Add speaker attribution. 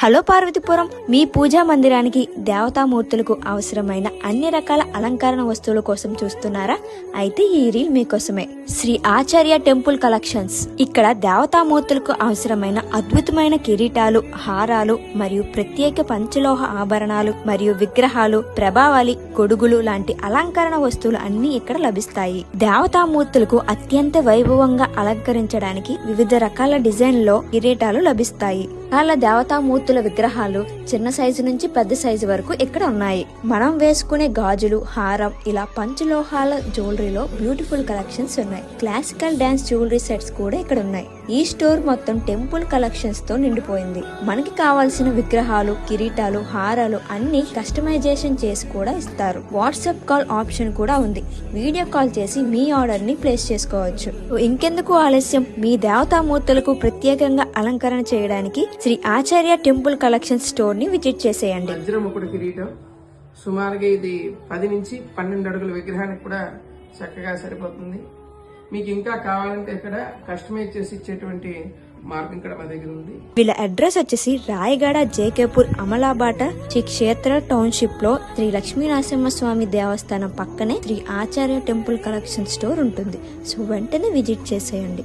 Speaker 1: Hello Parvathipuram, మీ పూజా మందిరానికి దేవతామూర్తులకు అవసరమైన అన్ని రకాల అలంకరణ వస్తువుల కోసం చూస్తున్నారా? అయితే ఈ రీల్ మీకోసమే. శ్రీ ఆచార్య టెంపుల్ కలెక్షన్స్. ఇక్కడ దేవతామూర్తులకు అవసరమైన అద్భుతమైన కిరీటాలు, హారాలు మరియు ప్రత్యేక పంచలోహ ఆభరణాలు మరియు విగ్రహాలు, ప్రభావళి, గొడుగులు లాంటి అలంకరణ వస్తువులు అన్ని ఇక్కడ లభిస్తాయి. దేవతామూర్తులకు అత్యంత వైభవంగా అలంకరించడానికి వివిధ రకాల డిజైన్ లో కిరీటాలు లభిస్తాయి. చాలా దేవతామూర్తుల విగ్రహాలు చిన్న సైజు నుంచి పెద్ద సైజు వరకు ఇక్కడ ఉన్నాయి. మనం వేసుకునే గాజులు, హారం, ఇలా పంచలోహాల జ్యువెలరీలో బ్యూటిఫుల్ కలెక్షన్స్ ఉన్నాయి. క్లాసికల్ డాన్స్ జ్యువెలరీ సెట్స్ కూడా ఇక్కడ ఉన్నాయి. ఈ స్టోర్ మొత్తం టెంపుల్ కలెక్షన్స్ తో నిండిపోయింది. మనకి కావాల్సిన విగ్రహాలు, కిరీటాలు, హారాలు అన్ని కస్టమైజేషన్ చేసి కూడా ఇస్తారు. వాట్సాప్ కాల్ ఆప్షన్ కూడా ఉంది. వీడియో కాల్ చేసి మీ ఆర్డర్ ని ప్లేస్ చేసుకోవచ్చు. ఇంకెందుకు ఆలస్యం, మీ దేవతామూర్తులకు ప్రత్యేకంగా అలంకరణ చేయడానికి శ్రీ ఆచార్య టెంపుల్ కలెక్షన్ స్టోర్ ని విజిట్ చేసేయండి.
Speaker 2: వజ్రముకుడు కిరీటం సుమారుగా ఇది 10 నుంచి 12 అడుగుల విగ్రహానికి కూడా చక్కగా సరిపోతుంది. మీకు ఇంకా కావాలంటే ఇక్కడ కస్టమైజ్ చేసి ఇచ్చేటువంటి మార్గం ఇక్కడ మా దగ్గర ఉంది.
Speaker 1: వీళ్ళ అడ్రస్ వచ్చేసి రాయగడ, జేకేపూర్, అమలాబాట, శ్రీ క్షేత్ర టౌన్షిప్ లో శ్రీ లక్ష్మీనరసింహస్వామి దేవస్థానం పక్కనే శ్రీ ఆచార్య టెంపుల్ కలెక్షన్ స్టోర్ ఉంటుంది. సో వెంటనే విజిట్ చేసేయండి.